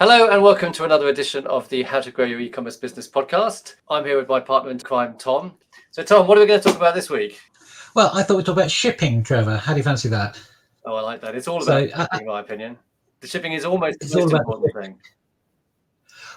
Hello and welcome to another edition of the How to Grow Your E-commerce Business podcast. I'm here with my partner in crime, Tom. So Tom, what are we going to talk about this week? Well, I thought we'd talk about shipping, Trevor. How do you fancy that? Oh, I like that. It's all about shipping, in my opinion. The shipping is almost the most important thing.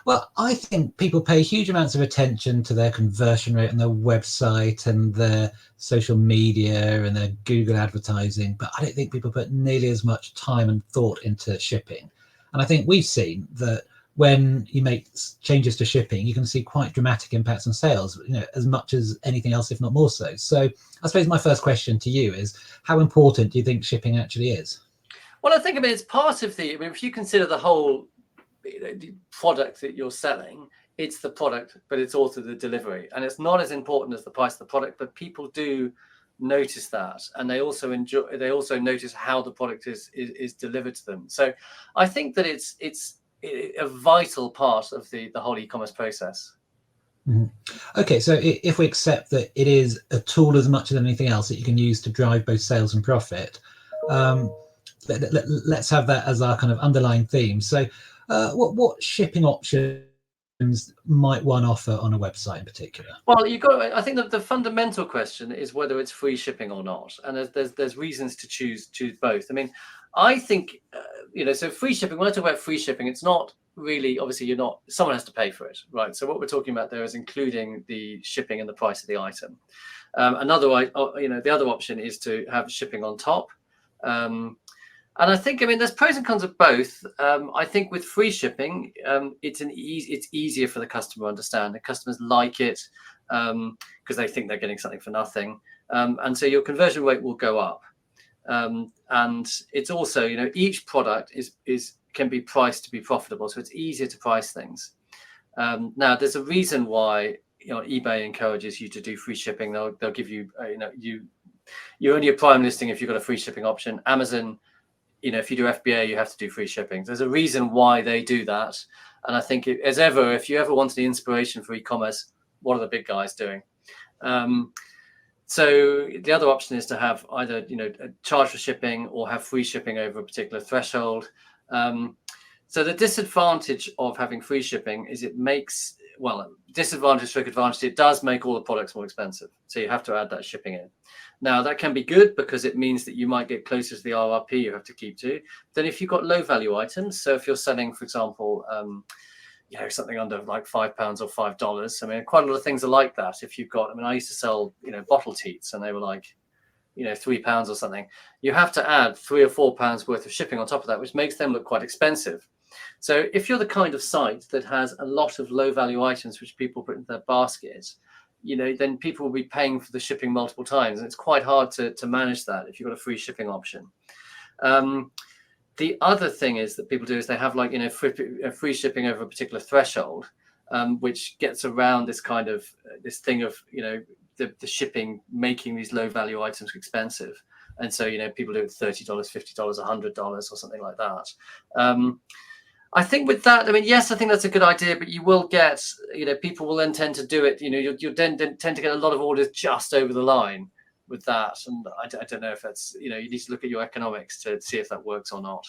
Well, I think people pay huge amounts of attention to their conversion rate on their website and their social media and their Google advertising, but I don't think people put nearly as much time and thought into shipping. And I think we've seen that when you make changes to shipping, you can see quite dramatic impacts on sales, as much as anything else, if not more so. So I suppose my first question to you is, how important do you think shipping actually is? Well, I think, it's part of if you consider the whole the product that you're selling, it's the product, but it's also the delivery. And it's not as important as the price of the product, but people do notice that. And they also notice how the product is delivered to them. So I think that it's a vital part of the whole e-commerce process. Mm-hmm. Okay, so if we accept that it is a tool as much as anything else that you can use to drive both sales and profit, let's have that as our kind of underlying theme. So what shipping options might one offer on a website in particular? Well, I think that the fundamental question is whether it's free shipping or not, and there's reasons to choose both. I think so free shipping. When I talk about free shipping, it's not really, obviously someone has to pay for it, right? So what we're talking about there is including the shipping and the price of the item. The other option is to have shipping on top. And I think, there's pros and cons of both. I think with free shipping, it's easier for the customer to understand. The customers like it because they think they're getting something for nothing. And so your conversion rate will go up. And it's also, each product can be priced to be profitable. So it's easier to price things. Now, there's a reason why eBay encourages you to do free shipping. They'll give you, you're only a prime listing if you've got a free shipping option. Amazon, if you do FBA, you have to do free shipping. There's a reason why they do that. And I think if you ever wanted the inspiration for e-commerce, what are the big guys doing? So the other option is to have either, a charge for shipping or have free shipping over a particular threshold. So the disadvantage of having free shipping is disadvantage for advantage, it does make all the products more expensive. So you have to add that shipping in. Now, that can be good because it means that you might get closer to the RRP you have to keep to. Then if you've got low value items, so if you're selling, for example, something under like £5 or $5, quite a lot of things are like that. If you've got, I used to sell, bottle teats and they were like, £3 or something. You have to add £3 or £4 worth of shipping on top of that, which makes them look quite expensive. So if you're the kind of site that has a lot of low value items which people put into their basket, then people will be paying for the shipping multiple times. And it's quite hard to manage that if you've got a free shipping option. The other thing is that people do is they have free shipping over a particular threshold, which gets around this kind of this thing of, the shipping making these low value items expensive. And so, people do it $30, $50, $100 or something like that. I think with that, yes, I think that's a good idea, but you will get, people will then tend to do it. You'll tend to get a lot of orders just over the line with that. And I don't know if that's, you need to look at your economics to see if that works or not.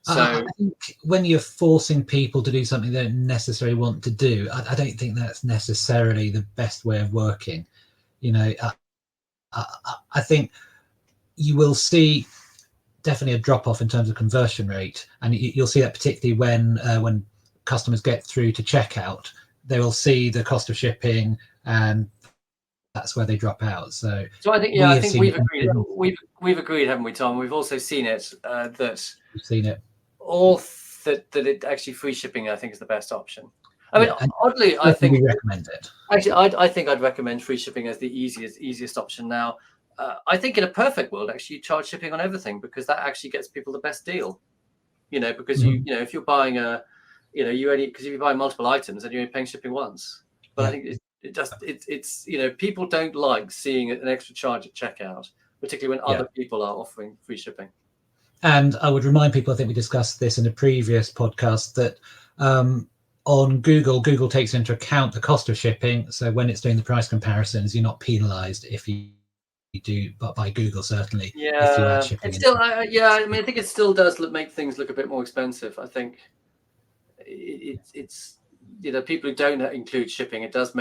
So I think when you're forcing people to do something they don't necessarily want to do, I don't think that's necessarily the best way of working. I think you will see definitely a drop off in terms of conversion rate, and you'll see that particularly when customers get through to checkout, they will see the cost of shipping, and that's where they drop out. So I think we've agreed. We've agreed, haven't we, Tom? We've also seen it that we've seen it. That it actually free shipping, I think, is the best option. Oddly, I think we recommend it. Actually, I think I'd recommend free shipping as the easiest option now. I think in a perfect world, actually, you charge shipping on everything because that actually gets people the best deal. Because if you're buying because if you buy multiple items, then you're only paying shipping once. But I think it's people don't like seeing an extra charge at checkout, particularly when other people are offering free shipping. And I would remind people, I think we discussed this in a previous podcast, that on Google takes into account the cost of shipping. So when it's doing the price comparisons, you're not penalized if you do, but by Google certainly. If you add shipping, it's still I think it still does make things look a bit more expensive. I think it's people who don't include shipping, it does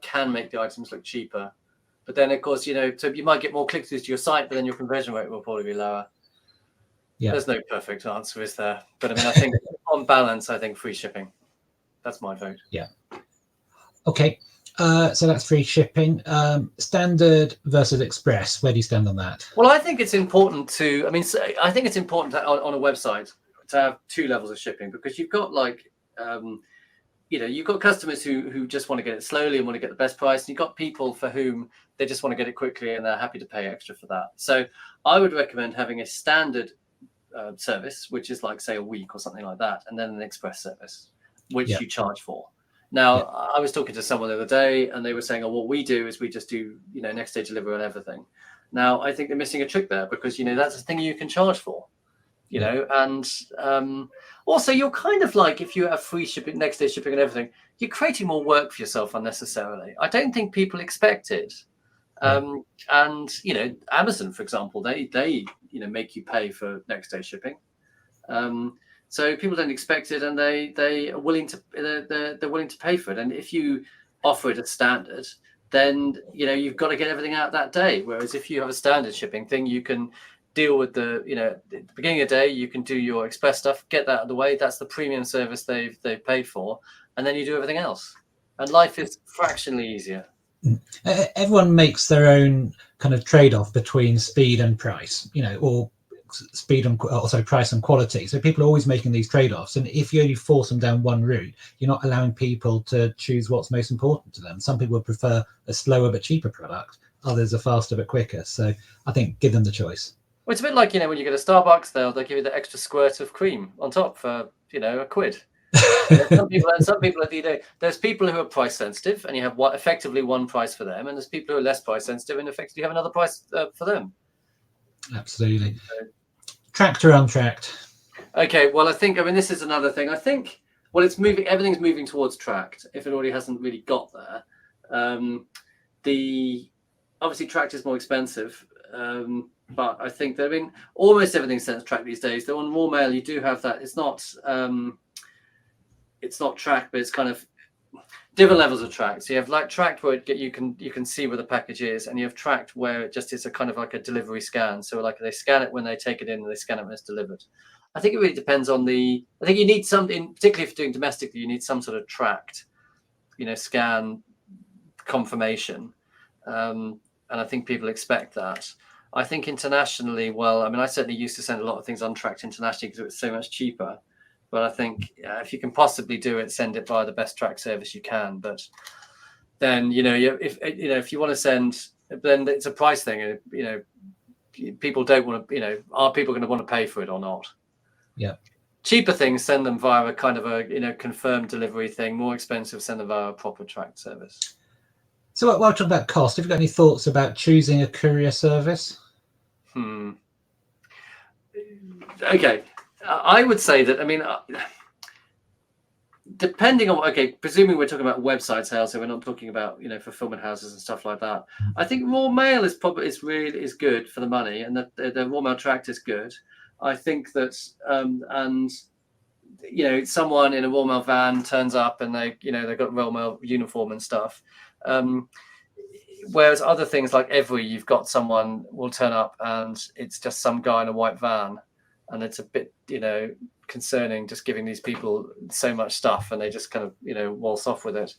can make the items look cheaper. But then, of course, so you might get more click-throughs to your site, but then your conversion rate will probably be lower. Yeah. There's no perfect answer, is there? But I mean, I think on balance, I think free shipping. That's my vote. Yeah. Okay. So that's free shipping. Standard versus express. Where do you stand on that? Well, I think it's important I think it's important on a website to have two levels of shipping, because you've got you've got customers who just want to get it slowly and want to get the best price. And you've got people for whom they just want to get it quickly and they're happy to pay extra for that. So I would recommend having a standard service, which is like, say, a week or something like that, and then an express service, which you charge for. Now, I was talking to someone the other day and they were saying, what we do is we just do, next day delivery and everything. Now, I think they're missing a trick there, because, that's a thing you can charge for, and also you're kind of like, if you have free shipping, next day shipping and everything, you're creating more work for yourself unnecessarily. I don't think people expect it. And, Amazon, for example, they make you pay for next day shipping. So people don't expect it, and they are willing to they're willing to pay for it. And if you offer it as standard, then you've got to get everything out that day. Whereas if you have a standard shipping thing, you can deal with at the beginning of the day, you can do your express stuff, get that out of the way. That's the premium service they've paid for, and then you do everything else. And life is fractionally easier. Everyone makes their own kind of trade-off between speed and price, or speed and also price and quality. So people are always making these trade-offs, and if you only force them down one route, you're not allowing people to choose what's most important to them. Some people would prefer a slower but cheaper product, others are faster but quicker. So I think give them the choice. Well, it's a bit like when you go to Starbucks, they'll give you the extra squirt of cream on top for a quid. Some people there's people who are price sensitive, and you have effectively one price for them, and there's people who are less price sensitive and effectively have another price for them. Absolutely. Tracked or untracked? Okay, well, this is another thing. I think, it's moving. Everything's moving towards tracked, if it already hasn't really got there. Obviously tracked is more expensive, but I think that almost everything's tracked these days. Though on Raw Mail, you do have that. It's not tracked, but it's kind of different levels of tracked. So you have tracked where you can see where the package is, and you have tracked where it just is a kind of like a delivery scan. So they scan it when they take it in, and they scan it when it's delivered. I think it really depends on I think you need something, particularly if you're doing domestically, you need some sort of tracked, scan confirmation. And I think people expect that. I think internationally, I certainly used to send a lot of things untracked internationally because it was so much cheaper. But I think if you can possibly do it, send it via the best track service you can. But then, if you want to send, then it's a price thing. People don't want to, are people going to want to pay for it or not? Yeah. Cheaper things, send them via a kind of a, confirmed delivery thing. More expensive, send them via a proper tracked service. So while we're talking about cost, have you got any thoughts about choosing a courier service? Okay. I would say that, depending on, presuming we're talking about website sales, so we're not talking about, fulfillment houses and stuff like that. I think Raw Mail is good for the money, and the Raw Mail tracked is good. I think that, someone in a Raw Mail van turns up and they've got Raw Mail uniform and stuff. Whereas other things like you've got someone will turn up and it's just some guy in a white van. And it's a bit, concerning, just giving these people so much stuff, and they just kind of, waltz off with it.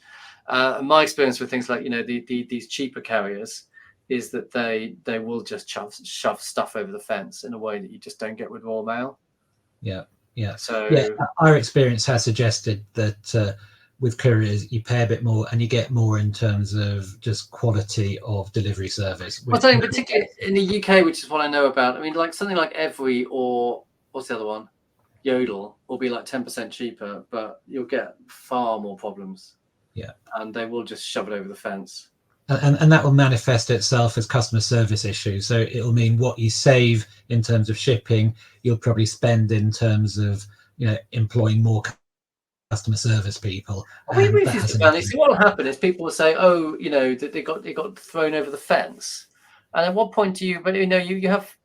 My experience with things like, these cheaper carriers is that they will just shove stuff over the fence in a way that you just don't get with Raw Mail. Yeah. So our experience has suggested that with couriers, you pay a bit more and you get more in terms of just quality of delivery service. Well, something particularly in the UK, which is what I know about. Something like Every or what's the other one? Yodel will be 10% cheaper, but you'll get far more problems. Yeah. And they will just shove it over the fence. And that will manifest itself as customer service issues. So it'll mean what you save in terms of shipping, you'll probably spend in terms of, employing more customer service people. We used to ban this. What will happen is people will say, that they got thrown over the fence. And at what point do you have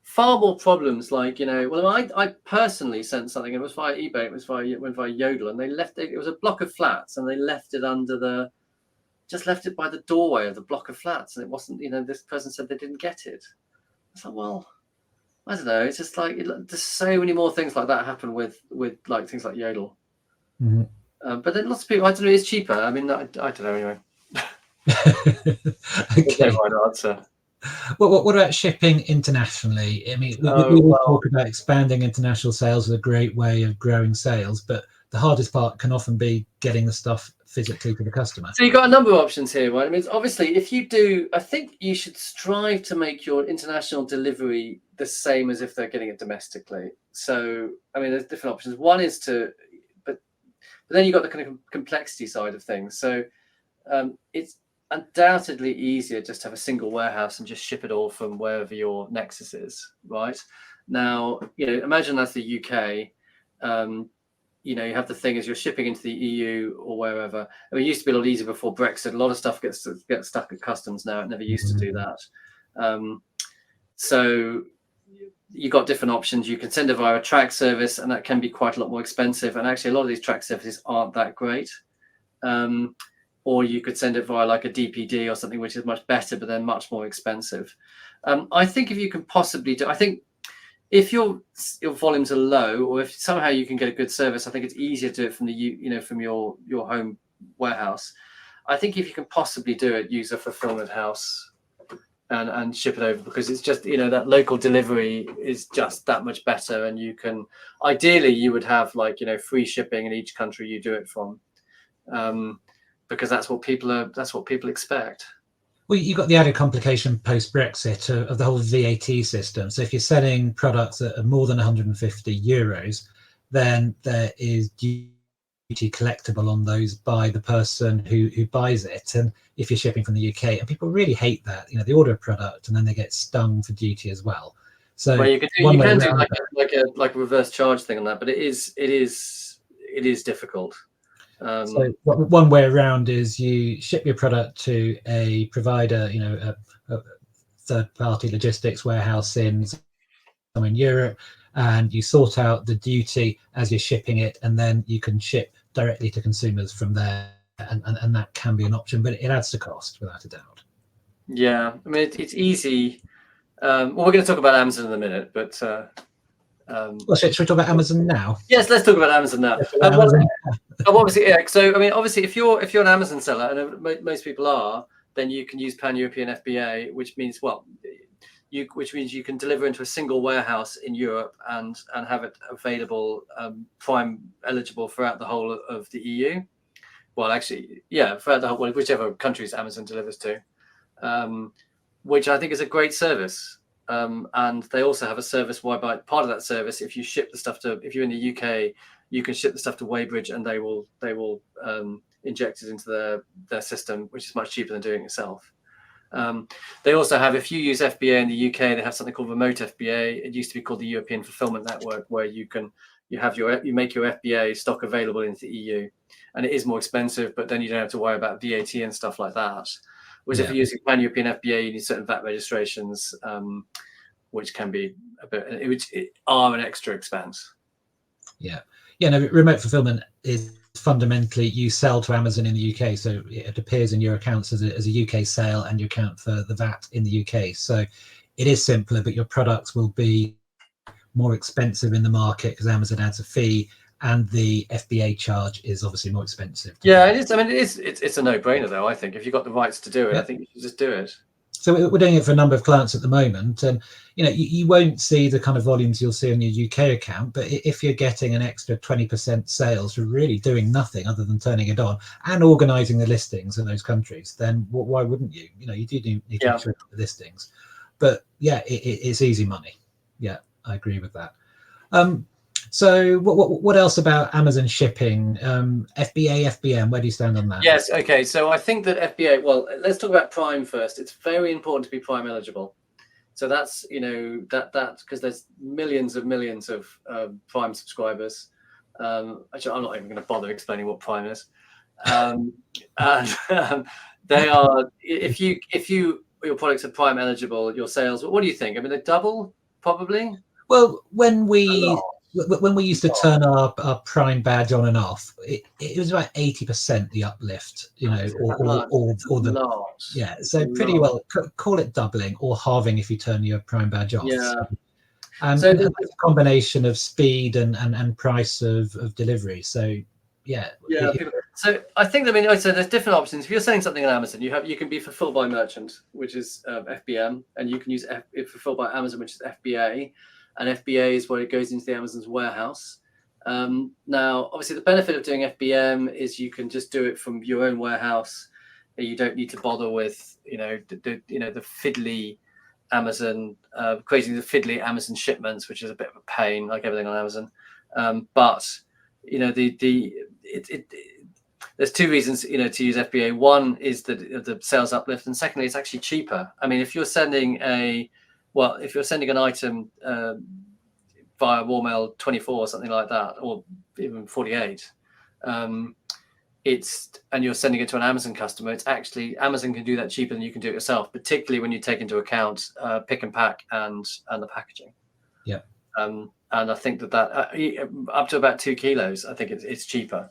far more problems. Like, well, I personally sent something. It was via eBay. It went via Yodel, and they left it. It was a block of flats, and they left it just left it by the doorway of the block of flats, and it wasn't. This person said they didn't get it. It's like, well, I don't know. It's just like there's so many more things like that happen with like things like Yodel. Mm-hmm. But then lots of people, I don't know, it's cheaper. I mean, I don't know anyway. Okay. No right answer. Well, what about shipping internationally? I mean, we talk about expanding international sales as a great way of growing sales, but the hardest part can often be getting the stuff physically to the customer. So you've got a number of options here, right? I mean, obviously, if you do, I think you should strive to make your international delivery the same as if they're getting it domestically. So, I mean, there's different options. One is but then you've got the kind of complexity side of things. So it's undoubtedly easier just to have a single warehouse and just ship it all from wherever your nexus is, right? Now, imagine that's the UK. You have the thing as you're shipping into the EU or wherever. I mean, it used to be a lot easier before Brexit. A lot of stuff gets stuck at customs now. It never used to do that. So you've got different options. You can send it via a track service, and that can be quite a lot more expensive. And actually, a lot of these track services aren't that great. Or you could send it via like a DPD or something, which is much better, but then much more expensive. I think if you can possibly do, I think if your volumes are low, or if somehow you can get a good service, I think it's easier to do it from from your home warehouse. I think if you can possibly do it, use a fulfillment house and ship it over, because it's just that local delivery is just that much better, and ideally you would have like free shipping in each country you do it from, because that's what people expect. Well, you've got the added complication post-Brexit of the whole VAT system. So if you're selling products that are more than 150 euros, then there is duty collectible on those by the person who buys it. And if you're shipping from the UK, and people really hate that, they order a product and then they get stung for duty as well. So you can do like a reverse charge thing on that, but it is difficult. So one way around is you ship your product to a provider, a third-party logistics warehouse somewhere in Europe, and you sort out the duty as you're shipping it, and then you can ship directly to consumers from there, and that can be an option, but it adds to cost without a doubt. Yeah, I mean it's easy. Well, we're going to talk about Amazon in a minute, but well, should we talk about Amazon now? Yes, let's talk about Amazon now. Obviously, yeah. So, I mean, obviously, if you're an Amazon seller, and most people are, then you can use pan-European FBA, which means you can deliver into a single warehouse in Europe and have it available, Prime eligible throughout the whole of the EU. Well, actually, yeah, throughout the whole, whichever countries Amazon delivers to, which I think is a great service. And they also have a service whereby part of that service, if you ship the stuff if you're in the UK, you can ship the stuff to Weybridge, and they will inject it into their system, which is much cheaper than doing it yourself. They also have, if you use FBA in the UK, they have something called Remote FBA. It used to be called the European Fulfilment Network, where you make your FBA stock available into the EU, and it is more expensive, but then you don't have to worry about VAT and stuff like that. Whereas if you're using pan-European FBA, you need certain VAT registrations, which can be which are an extra expense. Yeah. No, remote fulfillment is fundamentally you sell to Amazon in the UK, so it appears in your accounts as a UK sale, and you account for the VAT in the UK. So it is simpler, but your products will be more expensive in the market because Amazon adds a fee, and the FBA charge is obviously more expensive. Yeah, it is. I mean, it's a no-brainer though. I think if you've got the rights to do it, I think you should just do it. So we're doing it for a number of clients at the moment, and you won't see the kind of volumes you'll see on your UK account, but if you're getting an extra 20% sales for really doing nothing other than turning it on and organizing the listings in those countries, then why wouldn't you? You do need to ensure the listings, but yeah, it's easy money. Yeah, I agree with that. So what else about Amazon shipping? FBA, FBM, where do you stand on that? Yes, okay. So I think that FBA, well, let's talk about Prime first. It's very important to be Prime eligible. So that's, that because there's millions of Prime subscribers. Actually, I'm not even going to bother explaining what Prime is. And they are, if your products are Prime eligible, your sales, what do you think? I mean, they double probably. Well, when A we used to lot. turn our Prime badge on and off, it was about 80% the uplift, you know, Is it that much? It's or a the lot. yeah. It's a So pretty lot. well call it doubling or halving if you turn your Prime badge off. Yeah. So, So and that's a combination of speed and price of delivery. So yeah, yeah, so I think, I mean, so there's different options. If you're selling something on Amazon, you can be fulfilled by merchant, which is FBM, and you can use fulfilled by Amazon, which is FBA, and FBA is where it goes into the Amazon's warehouse. Now, obviously, the benefit of doing FBM is you can just do it from your own warehouse. You don't need to bother with the fiddly Amazon, creating the fiddly Amazon shipments, which is a bit of a pain, like everything on Amazon. But there's two reasons to use FBA. One is the sales uplift, and secondly, it's actually cheaper. I mean, if you're sending an item via Warmail 24 or something like that, or even 48, and you're sending it to an Amazon customer, it's actually Amazon can do that cheaper than you can do it yourself, particularly when you take into account pick and pack and the packaging. Yeah. And I think that up to about 2 kilos, I think it's cheaper.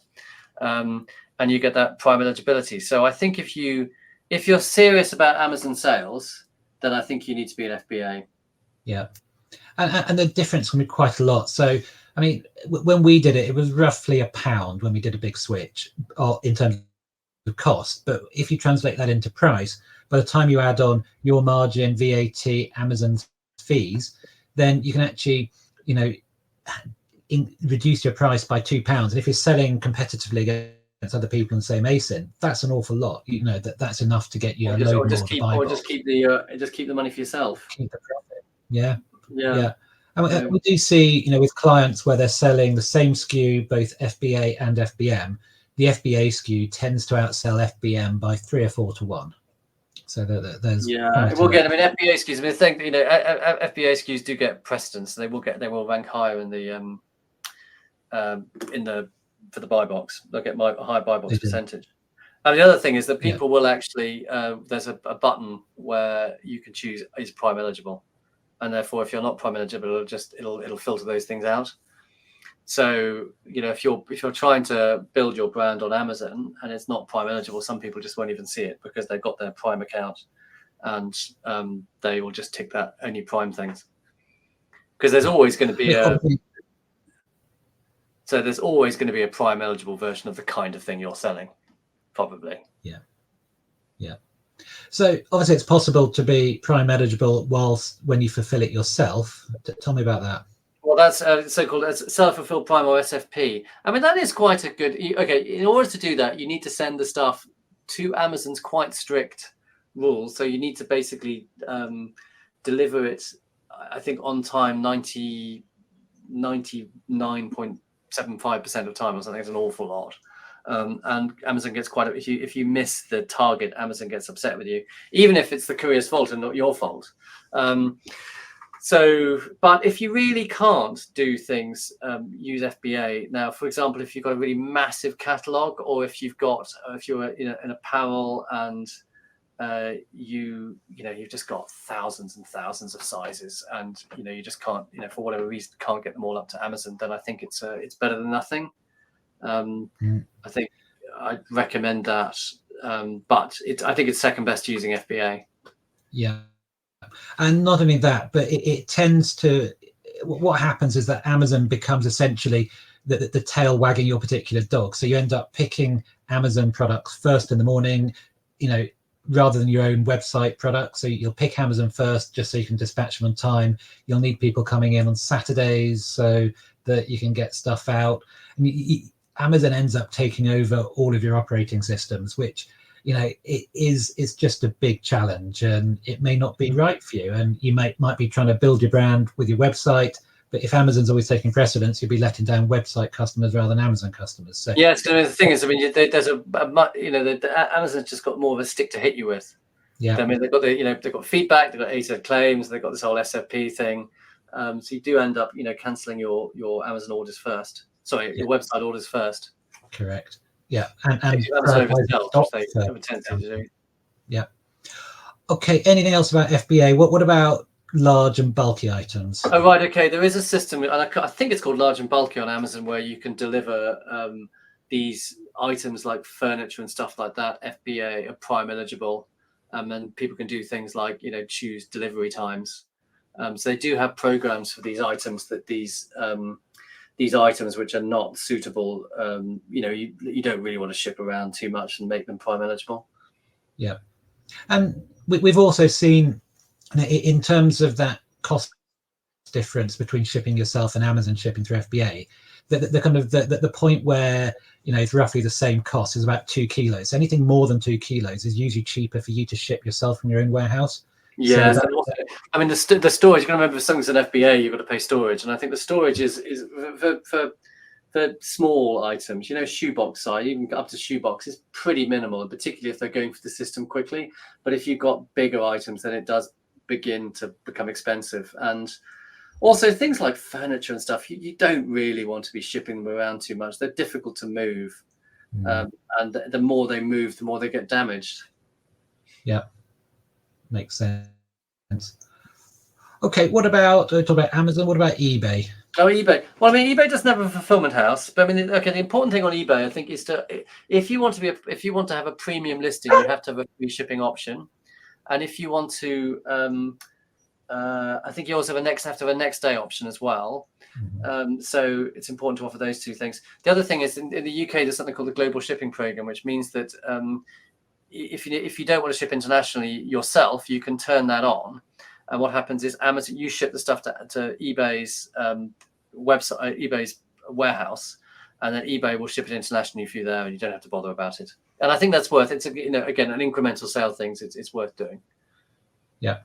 And you get that Prime eligibility. So I think if you're serious about Amazon sales, then I think you need to be an FBA. Yeah, and the difference can be quite a lot. So I mean, when we did it, it was roughly £1 when we did a big switch in terms of cost. But if you translate that into price, by the time you add on your margin, VAT, Amazon's fees, then you can actually reduce your price by £2. And if you're selling competitively against other people in the same ASIN, that's an awful lot. That's enough to get you a load more of the buy box. Just keep the money for yourself. Keep the profit. Yeah. Yeah. And we do see, with clients where they're selling the same SKU, both FBA and FBM, the FBA SKU tends to outsell FBM by 3 or 4 to 1. So there's FBA SKUs. I mean, the thing, FBA SKUs do get precedence. They will rank higher in the for the buy box. They'll get my high buy box percentage. And the other thing is that people will actually there's a button where you can choose is Prime eligible, and therefore if you're not Prime eligible, it'll filter those things out. So if you're trying to build your brand on Amazon and it's not Prime eligible, some people just won't even see it because they've got their Prime account, and they will just tick that only Prime things, because there's always going to be there's always going to be a Prime eligible version of the kind of thing you're selling, probably. Yeah. So obviously it's possible to be Prime eligible when you fulfill it yourself. Tell me about that. Well, that's so-called self-fulfilled Prime or SFP. I mean, that is quite a good. In order to do that, you need to send the stuff to Amazon's quite strict rules. So you need to basically deliver it, I think, on time 99.75% of time or something. It's an awful lot. And Amazon gets if you miss the target, Amazon gets upset with you, even if it's the courier's fault and not your fault. But if you really can't do things, use FBA. Now, for example, if you've got a really massive catalog, or if you're in apparel and you've just got thousands and thousands of sizes, and you just can't, for whatever reason, can't get them all up to Amazon, then I think it's better than nothing. I think I'd recommend that, but I think it's second best using FBA. Yeah. And not only that, but it tends to, what happens is that Amazon becomes essentially the tail wagging your particular dog. So you end up picking Amazon products first in the morning, rather than your own website products. So you'll pick Amazon first just so you can dispatch them on time. You'll need people coming in on Saturdays so that you can get stuff out. And Amazon ends up taking over all of your operating systems, which it's just a big challenge, and it may not be right for you. And you might be trying to build your brand with your website, but if Amazon's always taking precedence, you'll be letting down website customers rather than Amazon customers. So yeah, the thing is, I mean, there's Amazon's just got more of a stick to hit you with. Yeah, I mean, they've got feedback, they've got AZ claims, they've got this whole SFP thing. So you do end up, cancelling your Amazon orders first. Sorry, your website orders first. Correct. Yeah, and they tend to do. Yeah. Okay. Anything else about FBA? What about large and bulky items. Oh, right. Okay. There is a system, and I think it's called Large and Bulky on Amazon, where you can deliver these items like furniture and stuff like that. FBA are Prime eligible, and people can do things like choose delivery times. So they do have programs for these items these items which are not suitable. You don't really want to ship around too much and make them Prime eligible. Yeah, and we've also seen in terms of that cost difference between shipping yourself and Amazon shipping through FBA, the kind of the point where it's roughly the same cost is about 2 kilos. Anything more than 2 kilos is usually cheaper for you to ship yourself from your own warehouse. Yeah, so I mean the storage. You got to remember, if something's an FBA, you've got to pay storage, and I think the storage is for small items. Shoebox size, even up to shoebox, is pretty minimal, particularly if they're going for the system quickly. But if you've got bigger items, then it does begin to become expensive. And also things like furniture and stuff, you don't really want to be shipping them around too much. They're difficult to move, and the more they move, the more they get damaged. Yeah. Makes sense. Okay, what about talk about Amazon? What about eBay? Oh, eBay. Well, I mean, eBay doesn't have a fulfillment house, but I mean, okay. The important thing on eBay, I think, is if you want to have a premium listing, you have to have a free shipping option, and if you want to, I think you also have to have a next day option as well. So it's important to offer those two things. The other thing is in the UK, there's something called the Global Shipping Program, which means that if you don't want to ship internationally yourself, you can turn that on. And what happens is Amazon, you ship the stuff to eBay's website, eBay's warehouse, and then eBay will ship it internationally for you there, and you don't have to bother about it. And I think that's it's again an incremental sale thing. It's worth doing. Yeah.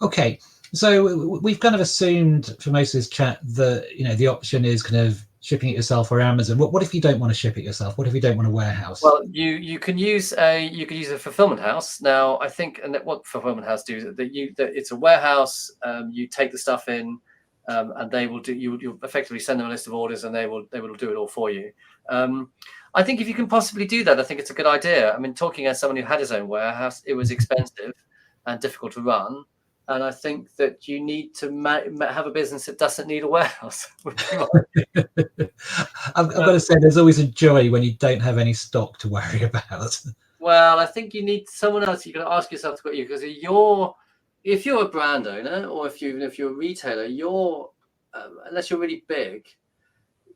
Okay. So we've kind of assumed for most of this chat that the option is kind of shipping it yourself or Amazon. What if you don't want to ship it yourself? What if you don't want a warehouse? Well, you can use a fulfillment house. Now, I think, and what fulfillment house do is that it's a warehouse. You take the stuff in, and they will do. You effectively send them a list of orders, and they will do it all for you. I think if you can possibly do that, I think it's a good idea. I mean, talking as someone who had his own warehouse, it was expensive and difficult to run. And I think that you need to have a business that doesn't need a warehouse. I've got to say, there's always a joy when you don't have any stock to worry about. Well, I think you need someone else. You got to ask yourself because if you're a brand owner, or if you're a retailer, unless you're really big,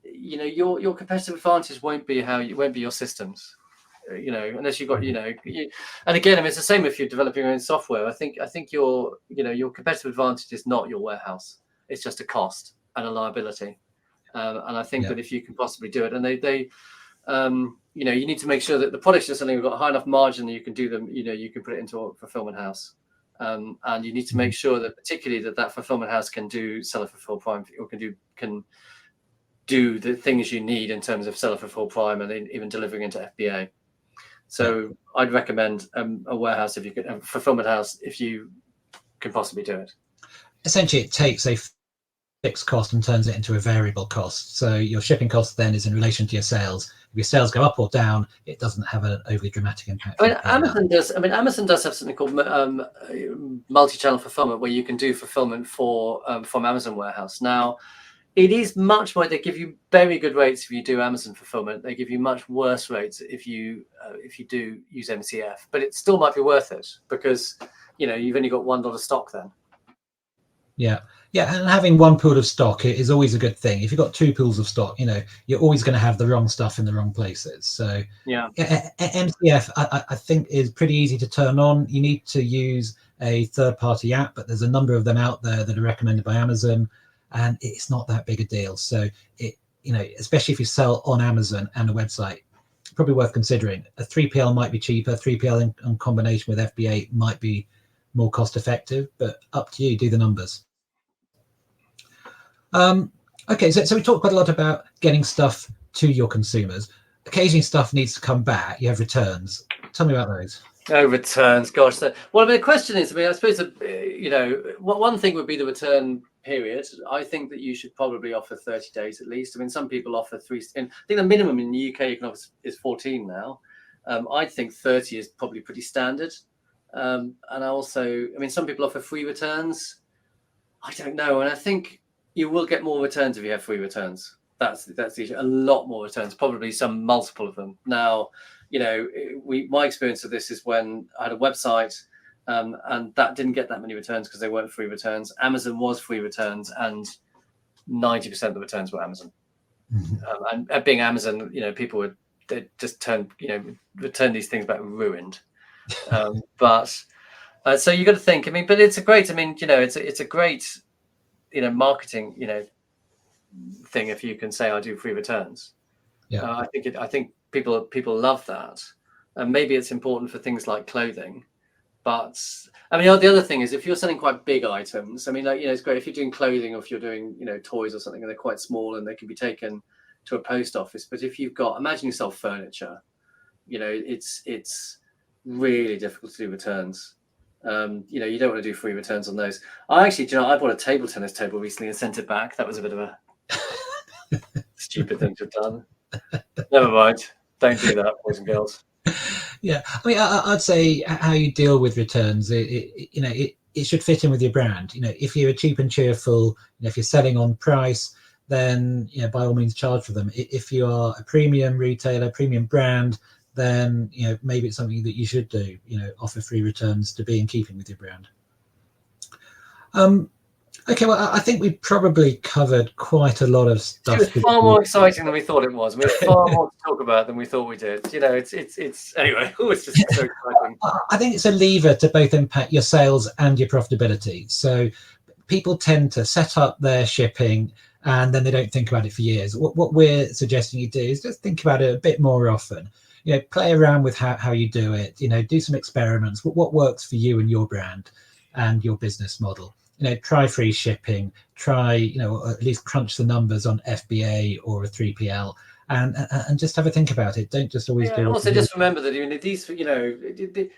your competitive advantage won't be your systems. Unless you've got, and again, I mean, it's the same if you're developing your own software. I think your competitive advantage is not your warehouse. It's just a cost and a liability. And I think that if you can possibly do it, and you need to make sure that the products you're selling have got a high enough margin that you can do them, you can put it into a fulfillment house. And you need to make sure that particularly that fulfillment house can do seller fulfill prime, or can do the things you need in terms of seller fulfill prime, and even delivering into FBA. So I'd recommend a warehouse if you could, a fulfillment house if you can possibly do it. Essentially, it takes a fixed cost and turns it into a variable cost. So your shipping cost then is in relation to your sales. If your sales go up or down, it doesn't have an overly dramatic impact. I mean, Amazon does have something called multi-channel fulfillment, where you can do fulfillment from Amazon warehouse. Now, it is much more. They give you very good rates if you do Amazon fulfillment. They give you much worse rates if you do use MCF. But it still might be worth it because you've only got $1 stock then. Yeah, and having one pool of stock is always a good thing. If you've got two pools of stock, you're always going to have the wrong stuff in the wrong places. So MCF, I think, is pretty easy to turn on. You need to use a third-party app, but there's a number of them out there that are recommended by Amazon. And it's not that big a deal. So especially if you sell on Amazon and a website, probably worth considering. A 3PL might be cheaper. 3PL in combination with FBA might be more cost effective, but up to you. Do the numbers. Okay, so we talked quite a lot about getting stuff to your consumers. Occasionally, stuff needs to come back. You have returns. Tell me about those. Oh, returns, gosh. Well, I mean, the question is, I suppose, one thing would be the return period. I think that you should probably offer 30 days at least. I mean, some people offer 3. I think the minimum in the UK you can offer is 14 now. I think 30 is probably pretty standard. And also, I mean, some people offer free returns. I don't know, and I think you will get more returns if you have free returns. That's the issue. A lot more returns, probably some multiple of them. Now, my experience of this is when I had a website, and that didn't get that many returns because they weren't free returns. Amazon was free returns, and 90% of the returns were Amazon. And being Amazon, people would just return these things back ruined. But so you got to think. I mean, but it's a great. I mean, it's a great, marketing, thing if you can say I do free returns. Yeah, I think people love that, and maybe it's important for things like clothing. But I mean, the other thing is if you're selling quite big items. I mean, it's great if you're doing clothing or if you're doing toys or something, and they're quite small and they can be taken to a post office. But if you've got, imagine you sell furniture, it's really difficult to do returns. You don't want to do free returns on those. I bought a table tennis table recently and sent it back. That was a bit of a stupid thing to have done. Never mind. Don't do that, boys and girls. Yeah, I mean, I'd say how you deal with returns. It should fit in with your brand. If you're cheap and cheerful, if you're selling on price, then by all means charge for them. If you are a premium retailer, premium brand, then maybe it's something that you should do. Offer free returns to be in keeping with your brand. Okay, well, I think we probably covered quite a lot of stuff. It was far more exciting than we thought it was. We had far more to talk about than we thought we did. It's anyway. It's just so exciting. I think it's a lever to both impact your sales and your profitability. So people tend to set up their shipping and then they don't think about it for years. What we're suggesting you do is just think about it a bit more often. Play around with how you do it. Do some experiments. What works for you and your brand and your business model. Try free shipping, try, at least crunch the numbers on FBA or a 3PL and just have a think about it. Don't just always do it. Also, just remember that these, the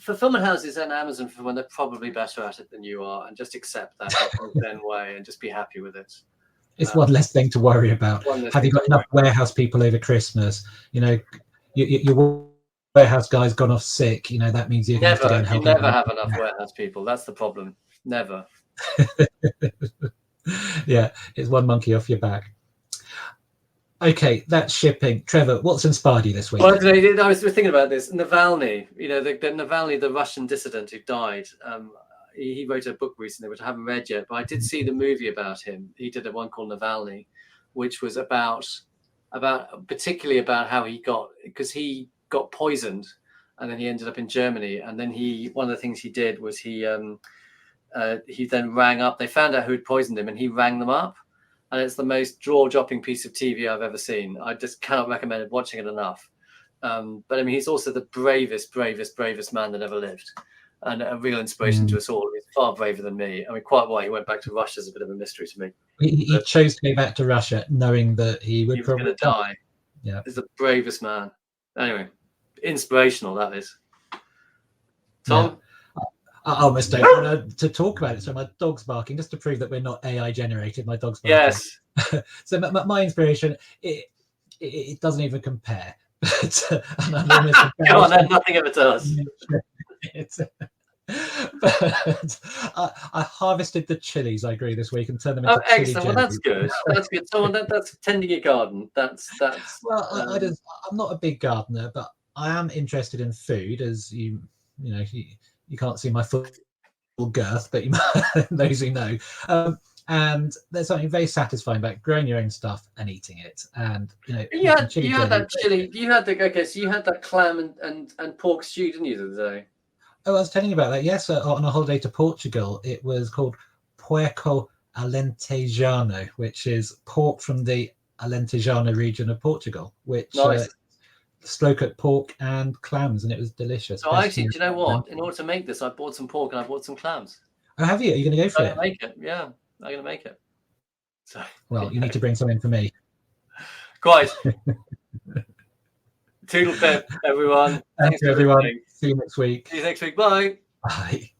fulfillment houses and Amazon, for when they're probably better at it than you are, and just accept that in their way and just be happy with it. It's one less thing to worry about. Have you got enough warehouse people over Christmas? Your warehouse guy's gone off sick. That means you're going to have to go and help. You never have enough warehouse people. That's the problem. Never. Yeah, it's one monkey off your back. Okay, that's shipping. Trevor, what's inspired you this week? Well, I was thinking about this. Navalny, Navalny, the Russian dissident who died. He wrote a book recently, which I haven't read yet, but I did see the movie about him. He did one called Navalny, which was particularly about how he got poisoned, and then he ended up in Germany. And then one of the things he did was he then rang up. They found out who had poisoned him, and he rang them up. And it's the most jaw-dropping piece of TV I've ever seen. I just cannot recommend watching it enough. But I mean, he's also the bravest man that ever lived, and a real inspiration to us all. He's far braver than me. I mean, quite why he went back to Russia is a bit of a mystery to me. He chose to go back to Russia knowing that he was going to die. Yeah, he's the bravest man. Anyway, inspirational that is. Tom? Yeah. I almost don't want to talk about it. So my dog's barking just to prove that we're not AI generated. My dog's barking. Yes. So my inspiration, it doesn't even compare. But, Go on, then, nothing ever does. But I harvested the chilies I grew this week and turned them into chili excellent. Well, that's good. That's good. So that's tending your garden. That's. Well, I'm not a big gardener, but I am interested in food, as you can't see my full girth, but those who know. And there's something very satisfying about growing your own stuff and eating it. And you had that chili. You had that clam and pork stew, didn't you, the other day? Oh, I was telling you about that. Yes, on a holiday to Portugal, it was called Puerco Alentejano, which is pork from the Alentejano region of Portugal, which nice. Slow-cooked pork and clams, and it was delicious. So actually, do you know what? In order to make this, I bought some pork and I bought some clams. Oh, have you? Are you going to go for it? I'm going to make it. Yeah, I'm going to make it. So. Well, you need to bring some in for me. Quite. Toodle pip, everyone. Thanks everyone. See you next week. See you next week. Bye. Bye.